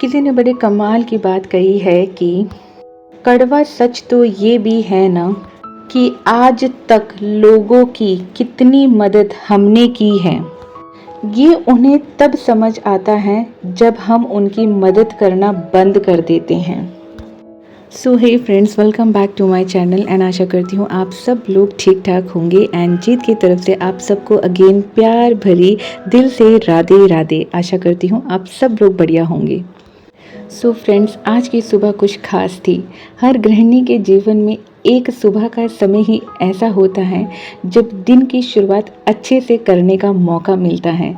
किसी ने बड़े कमाल की बात कही है कि कड़वा सच तो ये भी है ना कि आज तक लोगों की कितनी मदद हमने की है, ये उन्हें तब समझ आता है जब हम उनकी मदद करना बंद कर देते हैं। So hey friends, welcome back to my channel and आशा करती हूँ आप सब लोग ठीक ठाक होंगे। एंड जीत की तरफ से आप सबको अगेन प्यार भरी दिल से राधे राधे। आशा करती हूँ आप सब लोग बढ़िया होंगे। सो फ्रेंड्स, आज की सुबह कुछ खास थी। हर गृहिणी के जीवन में एक सुबह का समय ही ऐसा होता है जब दिन की शुरुआत अच्छे से करने का मौका मिलता है।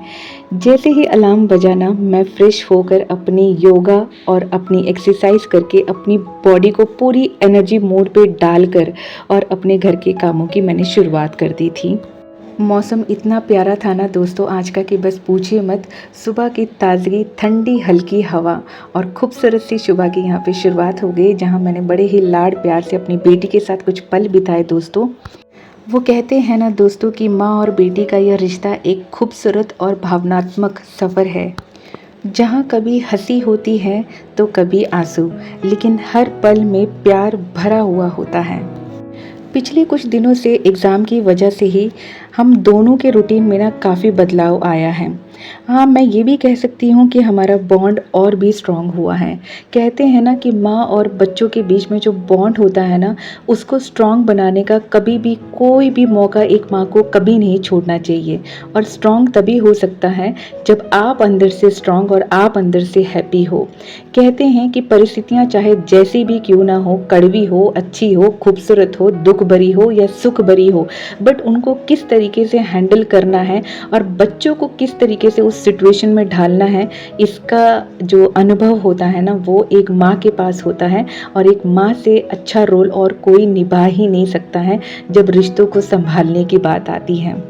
जैसे ही अलार्म बजाना, मैं फ्रेश होकर अपनी योगा और अपनी एक्सरसाइज करके अपनी बॉडी को पूरी एनर्जी मोड पे डालकर और अपने घर के कामों की मैंने शुरुआत कर दी थी। मौसम इतना प्यारा था ना दोस्तों आज का कि बस पूछिए मत। सुबह की ताज़गी, ठंडी हल्की हवा और खूबसूरत सी सुबह की यहाँ पे शुरुआत हो गई, जहाँ मैंने बड़े ही लाड प्यार से अपनी बेटी के साथ कुछ पल बिताए दोस्तों। वो कहते हैं ना दोस्तों कि माँ और बेटी का यह रिश्ता एक खूबसूरत और भावनात्मक सफ़र है, जहाँ कभी हंसी होती है तो कभी आंसू, लेकिन हर पल में प्यार भरा हुआ होता है। पिछले कुछ दिनों से एग्ज़ाम की वजह से ही हम दोनों के रूटीन में ना काफ़ी बदलाव आया है। हाँ, मैं ये भी कह सकती हूँ कि हमारा बॉन्ड और भी स्ट्रॉन्ग हुआ है। कहते हैं ना कि माँ और बच्चों के बीच में जो बॉन्ड होता है ना, उसको स्ट्रॉन्ग बनाने का कभी भी कोई भी मौका एक माँ को कभी नहीं छोड़ना चाहिए। और स्ट्रॉन्ग तभी हो सकता है जब आप अंदर से स्ट्रॉन्ग और आप अंदर से हैप्पी हो। कहते हैं कि परिस्थितियाँ चाहे जैसी भी क्यों ना हो, कड़वी हो, अच्छी हो, खूबसूरत हो, दुख भरी हो या सुख भरी हो, बट उनको किस तरीके से हैंडल करना है और बच्चों को किस तरीके से उस सिचुएशन में ढालना है, इसका जो अनुभव होता है ना, वो एक माँ के पास होता है। और एक माँ से अच्छा रोल और कोई निभा ही नहीं सकता है जब रिश्तों को संभालने की बात आती है।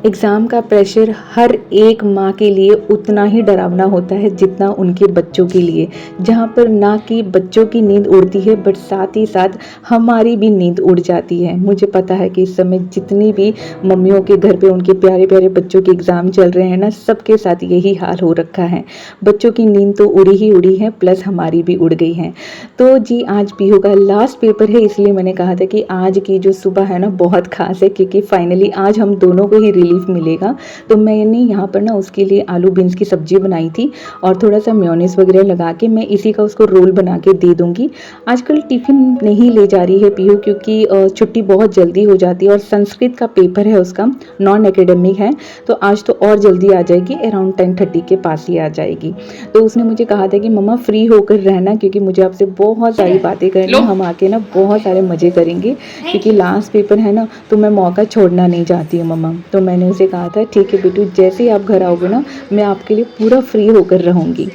एग्ज़ाम का प्रेशर हर एक माँ के लिए उतना ही डरावना होता है जितना उनके बच्चों के लिए, जहाँ पर ना कि बच्चों की नींद उड़ती है बट साथ ही साथ हमारी भी नींद उड़ जाती है। मुझे पता है कि इस समय जितनी भी मम्मियों के घर पे उनके प्यारे प्यारे बच्चों के एग्ज़ाम चल रहे हैं ना, सबके साथ यही हाल हो रखा है। बच्चों की नींद तो उड़ी ही उड़ी है, प्लस हमारी भी उड़ गई है। तो जी, आज पीहू का लास्ट पेपर है, इसलिए मैंने कहा था कि आज की जो सुबह है ना बहुत ख़ास है, क्योंकि फाइनली आज हम दोनों को ही रिलीफ मिलेगा। तो मैंने यहाँ पर ना उसके लिए आलू बीन्स की सब्जी बनाई थी और थोड़ा सा मेयोनीज वगैरह लगा के मैं इसी का उसको रोल बना के दे दूंगी। आजकल टिफ़िन नहीं ले जा रही है पीहू, क्योंकि छुट्टी बहुत जल्दी हो जाती है और संस्कृत का पेपर है उसका, नॉन एकेडमिक है, तो आज तो और जल्दी आ जाएगी, अराउंड 10:30 के पास ही आ जाएगी। तो उसने मुझे कहा था कि मम्मा फ्री होकर रहना, क्योंकि मुझे आपसे बहुत सारी बातें करनी, हम आके ना बहुत सारे मज़े करेंगे, क्योंकि लास्ट पेपर है ना, तो मैं मौका छोड़ना नहीं चाहती हूँ मम्मा। तो मैंने उसे कहा था ठीक है बेटू, जैसे ही आप घर आओगे ना, मैं आपके लिए पूरा फ्री होकर रहूँगी।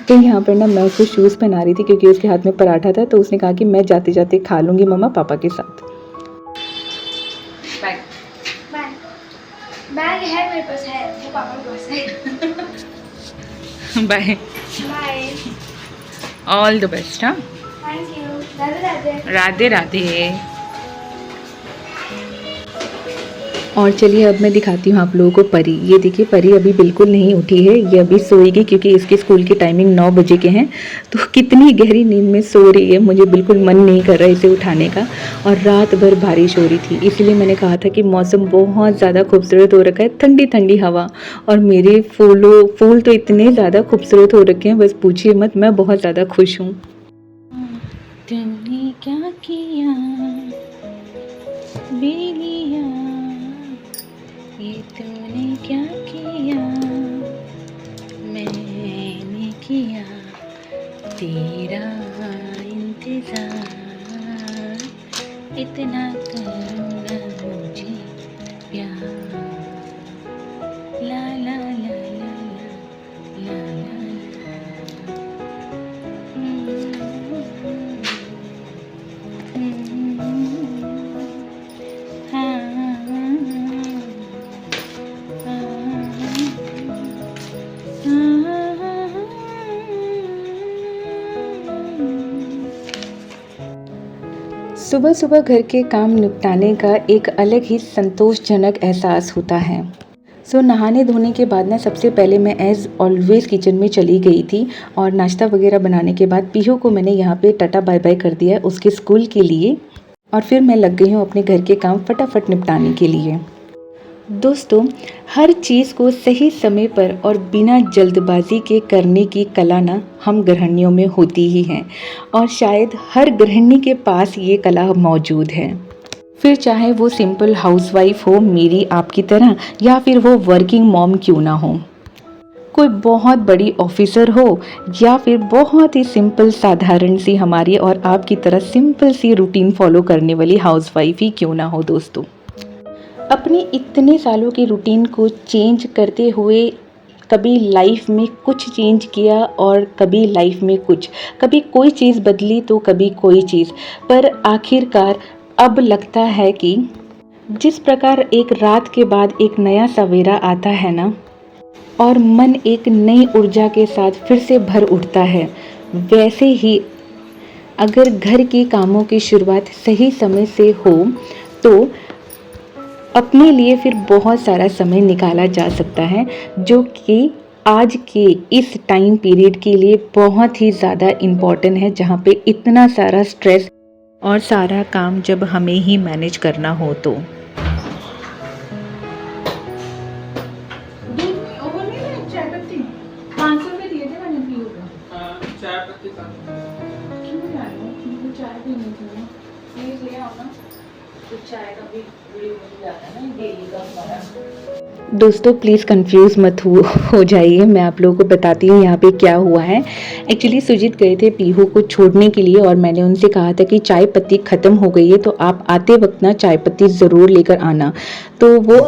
तो यहाँ पर ना मैं उसको शूज़ पहना रही थी क्योंकि उसके हाथ में पराठा था, तो उसने कहा कि मैं जाते जाते खा लूँगी मम्मा पापा के साथ। बैग बैग है मेरे पास, है वो पापा के पास है। Bye bye, all the best. हाँ, थैंक यू, राधे राधे। राधे राधे। और चलिए अब मैं दिखाती हूँ आप लोगों को परी। ये देखिए, परी अभी बिल्कुल नहीं उठी है, ये अभी सोएगी क्योंकि इसके स्कूल की टाइमिंग 9 बजे के हैं। तो कितनी गहरी नींद में सो रही है, मुझे बिल्कुल मन नहीं कर रहा है इसे उठाने का। और रात भर बारिश हो रही थी, इसलिए मैंने कहा था कि मौसम बहुत ज़्यादा खूबसूरत हो रखा है, ठंडी ठंडी हवा, और मेरे फूल तो इतने ज़्यादा खूबसूरत हो रखे हैं, बस पूछिए मत, मैं बहुत ज़्यादा खुश हूँ। तुमने क्या किया बेलिया, ये तूने क्या किया, मैंने किया तेरा इंतजार, इतना करना मुझे प्यार, ला ला ला ला ला ला ला सुबह सुबह घर के काम निपटाने का एक अलग ही संतोषजनक एहसास होता है। नहाने धोने के बाद ना सबसे पहले मैं एज़ ऑलवेज़ किचन में चली गई थी और नाश्ता वगैरह बनाने के बाद पीहू को मैंने यहाँ पे टाटा बाय बाय कर दिया उसके स्कूल के लिए और फिर मैं लग गई हूँ अपने घर के काम फटाफट निपटाने के लिए। दोस्तों, हर चीज़ को सही समय पर और बिना जल्दबाजी के करने की कला ना हम गृहिणियों में होती ही है और शायद हर गृहिणी के पास ये कला मौजूद है। फिर चाहे वो सिंपल हाउसवाइफ हो मेरी आपकी तरह या फिर वो वर्किंग मॉम क्यों ना हो, कोई बहुत बड़ी ऑफिसर हो या फिर बहुत ही सिंपल साधारण सी हमारी और आपकी तरह सिंपल सी रूटीन फॉलो करने वाली हाउसवाइफ ही क्यों ना हो दोस्तों, अपने इतने सालों की रूटीन को चेंज करते हुए कभी लाइफ में कुछ चेंज किया और कभी लाइफ में कुछ, कभी कोई चीज़ बदली तो कभी कोई चीज़, पर आखिरकार अब लगता है कि जिस प्रकार एक रात के बाद एक नया सवेरा आता है ना और मन एक नई ऊर्जा के साथ फिर से भर उठता है, वैसे ही अगर घर के कामों की शुरुआत सही समय से हो तो अपने लिए फिर बहुत सारा समय निकाला जा सकता है, जो कि आज के इस टाइम पीरियड के लिए बहुत ही ज़्यादा इम्पॉर्टेंट है, जहाँ पे इतना सारा स्ट्रेस और सारा काम जब हमें ही मैनेज करना हो तो। दोस्तों प्लीज़ कंफ्यूज मत हो जाइए, मैं आप लोगों को बताती हूँ यहाँ पे क्या हुआ है। एक्चुअली सुजीत गए थे पीहू को छोड़ने के लिए और मैंने उनसे कहा था कि चाय पत्ती ख़त्म हो गई है तो आप आते वक्त ना चाय पत्ती ज़रूर लेकर आना। तो वो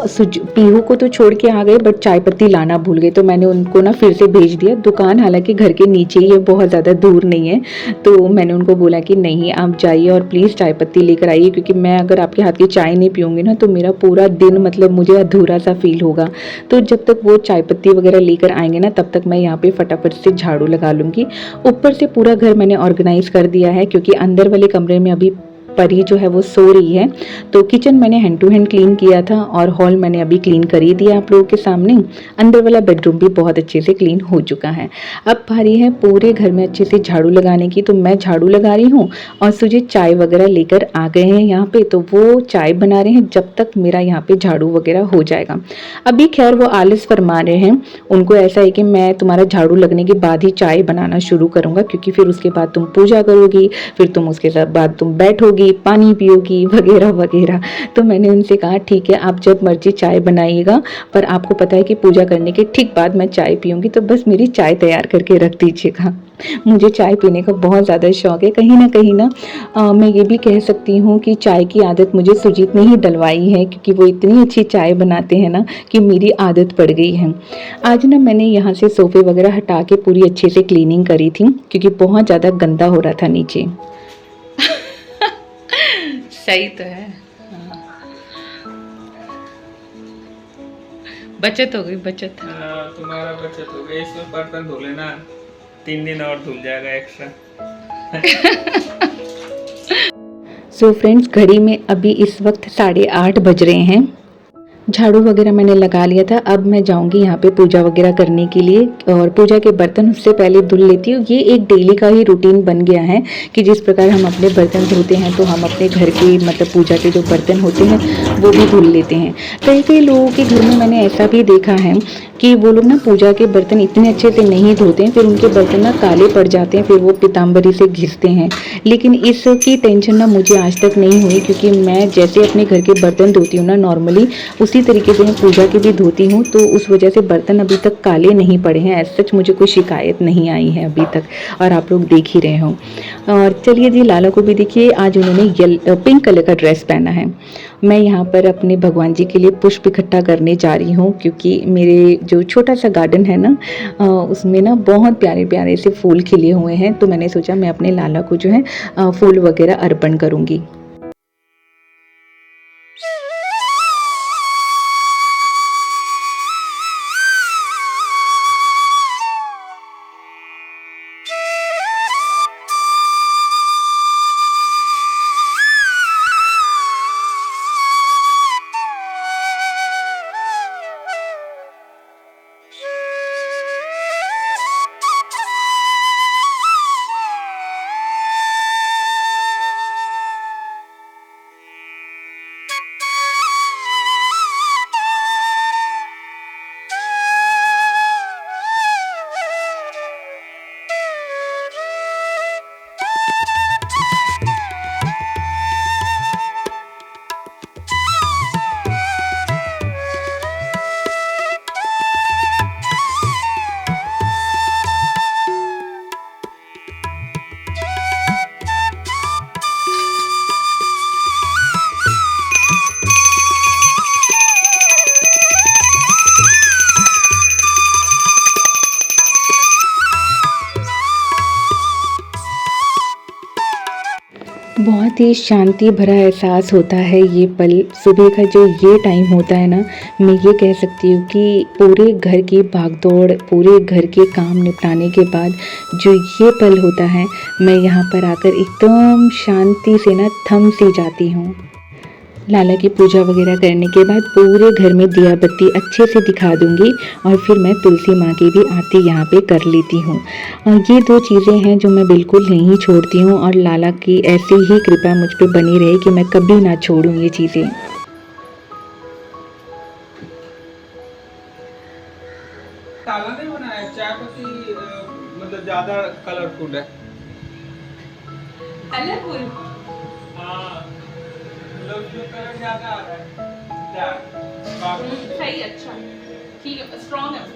पीहू को तो छोड़ के आ गए बट चाय पत्ती लाना भूल गए, तो मैंने उनको ना फिर से भेज दिया। दुकान हालांकि घर के नीचे ही है, बहुत ज़्यादा दूर नहीं है, तो मैंने उनको बोला कि नहीं आप जाइए और प्लीज़ चाय पत्ती लेकर आइए, क्योंकि मैं अगर आपके हाथ की चाय नहीं पीऊँगी ना तो मेरा पूरा दिन मतलब मुझे अधूरा सा फील होगा। तो जब तक वो चाय पत्ती वगैरह लेकर आएंगे ना तब तक मैं यहाँ पे फटाफट से झाड़ू लगा लूँगी। ऊपर से पूरा घर मैंने ऑर्गेनाइज कर दिया है, क्योंकि अंदर वाले कमरे में अभी परी जो है वो सो रही है। तो किचन मैंने हैंड टू हैंड क्लीन किया था और हॉल मैंने अभी क्लीन कर ही दिया आप लोगों के सामने। अंदर वाला बेडरूम भी बहुत अच्छे से क्लीन हो चुका है। अब बारी है पूरे घर में अच्छे से झाड़ू लगाने की, तो मैं झाड़ू लगा रही हूँ और सुजीत चाय वगैरह लेकर आ गए हैं यहाँ पे, तो वो चाय बना रहे हैं जब तक मेरा यहाँ पे झाड़ू वगैरह हो जाएगा। अभी खैर वो आलस फरमा रहे हैं, उनको ऐसा है कि मैं तुम्हारा झाड़ू लगने के बाद ही चाय बनाना शुरू करूँगा, क्योंकि फिर उसके बाद तुम पूजा करोगी, फिर तुम उसके बाद तुम बैठोगी पानी पियोगी वगैरह वगैरह। तो मैंने उनसे कहा ठीक है आप जब मर्जी चाय बनाइएगा, पर आपको पता है कि पूजा करने के ठीक बाद मैं चाय पीऊँगी, तो बस मेरी चाय तैयार करके रख दीजिएगा। मुझे चाय पीने का बहुत ज़्यादा शौक है। कहीं ना मैं ये भी कह सकती हूँ कि चाय की आदत मुझे सुजीत ने ही डलवाई है, क्योंकि वो इतनी अच्छी चाय बनाते हैं ना कि मेरी आदत पड़ गई है। आज ना मैंने यहाँ से सोफ़े वगैरह हटा के पूरी अच्छे से क्लीनिंग करी थी, क्योंकि बहुत ज़्यादा गंदा हो रहा था नीचे। सही तो है, बचत हो गई बचत। तुम्हारा बचत हो गई, इसमें बर्तन धो लेना, 3 दिन और धुल जाएगा एक्स्ट्रा। सो फ्रेंड्स घड़ी में अभी इस वक्त 8:30 बज रहे हैं। झाड़ू वगैरह मैंने लगा लिया था, अब मैं जाऊंगी यहाँ पे पूजा वगैरह करने के लिए और पूजा के बर्तन उससे पहले धुल लेती हूँ। ये एक डेली का ही रूटीन बन गया है कि जिस प्रकार हम अपने बर्तन धोते हैं तो हम अपने घर के मतलब पूजा के जो बर्तन होते हैं वो भी धुल लेते हैं। कई कई लोगों के घर में मैंने ऐसा भी देखा है कि वो लोग ना पूजा के बर्तन इतने अच्छे से नहीं धोते हैं, फिर उनके बर्तन ना काले पड़ जाते हैं, फिर वो पीताम्बरी से घिसते हैं। लेकिन इसकी टेंशन ना मुझे आज तक नहीं हुई, क्योंकि मैं जैसे अपने घर के बर्तन धोती हूँ ना नॉर्मली उसी तरीके से मैं पूजा की भी धोती हूँ, तो उस वजह से बर्तन अभी तक काले नहीं पड़े हैं। ऐसा सच मुझे कोई शिकायत नहीं आई है अभी तक, और आप लोग देख ही रहे हो। और चलिए जी लाला को भी देखिए, आज उन्होंने पिंक कलर का ड्रेस पहना है। मैं यहाँ पर अपने भगवान जी के लिए पुष्प इकट्ठा करने जा रही हूँ, क्योंकि मेरे जो छोटा सा गार्डन है ना उसमें ना बहुत प्यारे प्यारे से फूल खिले हुए हैं, तो मैंने सोचा मैं अपने लाला को जो है फूल वगैरह अर्पण करूँगी। बहुत ही शांति भरा एहसास होता है ये पल। सुबह का जो ये टाइम होता है ना, मैं ये कह सकती हूँ कि पूरे घर की भागदौड़, पूरे घर के काम निपटाने के बाद जो ये पल होता है, मैं यहाँ पर आकर एकदम शांति से ना थम सी जाती हूँ। लाला की पूजा वगैरह करने के बाद पूरे घर में दिया बत्ती अच्छे से दिखा दूंगी और फिर मैं तुलसी माँ की भी आरती यहाँ पे कर लेती हूँ। और ये दो चीज़ें हैं जो मैं बिल्कुल नहीं छोड़ती हूँ और लाला की ऐसी ही कृपा मुझ पे बनी रहे कि मैं कभी ना छोड़ूँ ये चीज़ें। ताला नहीं बनाया, चाय पत्ती मतलब ज्यादा कलरफुल है। कलरफुल हाँ, मतलब जो कलर ज्यादा आ रहा है, बाकी सही, अच्छा, ठीक है, स्ट्रॉन्ग है।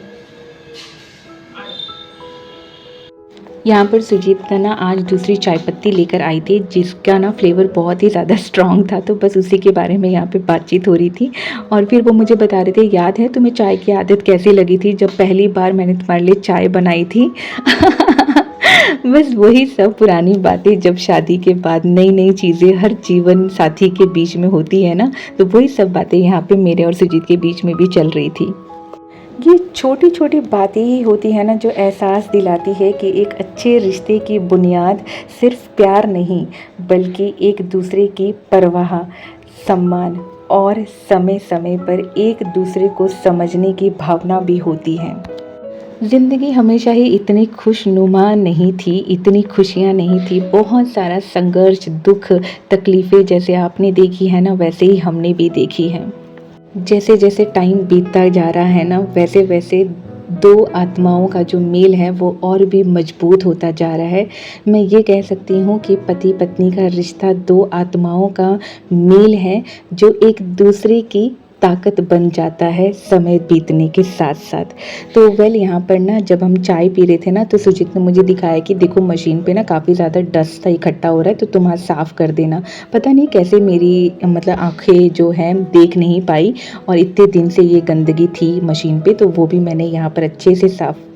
यहाँ पर सुजीत ना आज दूसरी चाय पत्ती लेकर आई थी जिसका ना फ्लेवर बहुत ही ज़्यादा स्ट्रॉन्ग था, तो बस उसी के बारे में यहाँ पे बातचीत हो रही थी। और फिर वो मुझे बता रहे थे, याद है तुम्हें चाय की आदत कैसी लगी थी जब पहली बार मैंने तुम्हारे लिए चाय बनाई थी। बस वही सब पुरानी बातें, जब शादी के बाद नई नई चीज़ें हर जीवन साथी के बीच में होती है ना, तो वही सब बातें यहाँ पे मेरे और सुजीत के बीच में भी चल रही थी। ये छोटी छोटी बातें ही होती है ना जो एहसास दिलाती है कि एक अच्छे रिश्ते की बुनियाद सिर्फ प्यार नहीं बल्कि एक दूसरे की परवाह, सम्मान और समय समय पर एक दूसरे को समझने की भावना भी होती है। ज़िंदगी हमेशा ही इतनी खुशनुमा नहीं थी, इतनी खुशियाँ नहीं थी, बहुत सारा संघर्ष, दुख, तकलीफ़ें जैसे आपने देखी है ना, वैसे ही हमने भी देखी है। जैसे जैसे टाइम बीतता जा रहा है ना, वैसे वैसे दो आत्माओं का जो मेल है वो और भी मजबूत होता जा रहा है। मैं ये कह सकती हूँ कि पति पत्नी का रिश्ता दो आत्माओं का मेल है जो एक दूसरे की ताकत बन जाता है समय बीतने के साथ साथ। तो वेल यहाँ पर ना जब हम चाय पी रहे थे ना, तो सुजीत ने मुझे दिखाया कि देखो मशीन पे ना काफ़ी ज़्यादा डस्ट सा इकट्ठा हो रहा है, तो तुम आज साफ़ कर देना। पता नहीं कैसे मेरी मतलब आंखें जो हैं देख नहीं पाई और इतने दिन से ये गंदगी थी मशीन पे, तो वो भी मैंने यहाँ पर अच्छे से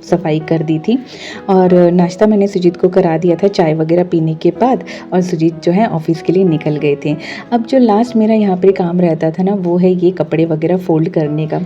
सफाई कर दी थी। और नाश्ता मैंने सुजीत को करा दिया था चाय वगैरह पीने के बाद, और सुजीत जो है ऑफिस के लिए निकल गए थे। अब जो लास्ट मेरा यहाँ पे काम रहता था ना, वो है ये कपड़े वगैरह फोल्ड करने का।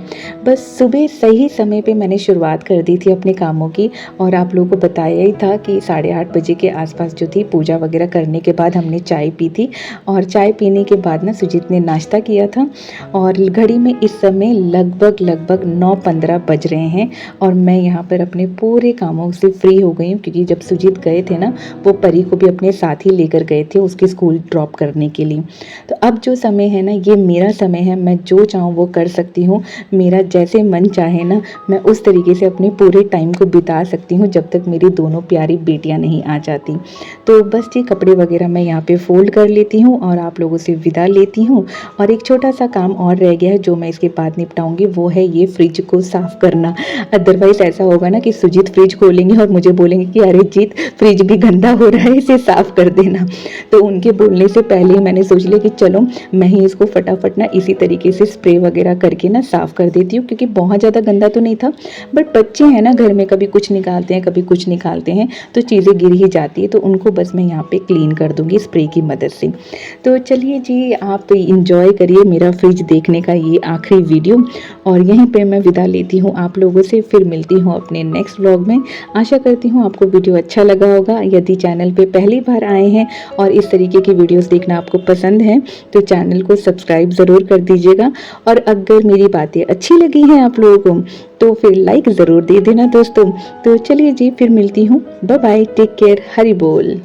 बस सुबह सही समय पे मैंने शुरुआत कर दी थी अपने कामों की, और आप लोगों को बताया ही था कि 8:30 बजे के आसपास जो थी पूजा वगैरह करने के बाद हमने चाय पी थी। और चाय पीने के बाद ना सुजीत ने नाश्ता किया था, और घड़ी में इस समय लगभग 9:15 बज रहे हैं और मैं यहाँ पर अपने पूरे कामों से फ्री हो गई हूँ, क्योंकि जब सुजीत गए थे ना, वो परी को भी अपने साथ ही लेकर गए थे उसके स्कूल ड्रॉप करने के लिए। तो अब जो समय है ना, ये मेरा समय है, मैं जो चाहूँ वो कर सकती हूँ। मेरा जैसे मन चाहे ना, मैं उस तरीके से अपने पूरे टाइम को बिता सकती हूँ जब तक मेरी दोनों प्यारी बेटियाँ नहीं आ जाती। तो बस ये कपड़े वगैरह मैं यहाँ पे फोल्ड कर लेती हूँ और आप लोगों से विदा लेती हूँ। और एक छोटा सा काम और रह गया है जो मैं इसके बाद निपटाऊंगी, वो है ये फ्रिज को साफ करना। अदरवाइज ऐसा होगा ना कि सुजीत फ्रिज खोलेंगे और मुझे बोलेंगे कि अरे जीत, फ्रिज भी गंदा हो रहा है, इसे साफ कर देना। तो उनके बोलने से पहले ही मैंने सोच लिया कि चलो मैं ही इसको फटाफट ना इसी तरीके से स्प्रे वगैरह करके ना साफ कर देती हूँ, क्योंकि बहुत ज़्यादा गंदा तो नहीं था, बट बच्चे हैं ना घर में, कभी कुछ निकालते हैं कभी कुछ निकालते हैं, तो चीज़ें गिर ही जाती है। तो उनको बस मैं यहाँ पे क्लीन कर दूंगी स्प्रे की मदद से। तो चलिए जी, आप इंजॉय करिए मेरा फ्रिज देखने का ये आखिरी वीडियो, और यहीं पे मैं विदा लेती हूँ आप लोगों से। फिर मिलती हूँ अपने नेक्स्ट व्लॉग में। आशा करती हूँ आपको वीडियो अच्छा लगा होगा। यदि चैनल पे पहली बार आए हैं और इस तरीके की वीडियोस देखना आपको पसंद है, तो चैनल को सब्सक्राइब ज़रूर कर दीजिएगा। और अगर मेरी बातें अच्छी लगी हैं आप लोगों को, तो फिर लाइक ज़रूर दे देना दोस्तों। तो चलिए जी, फिर मिलती हूँ। Bye bye, take care, Hari बोल।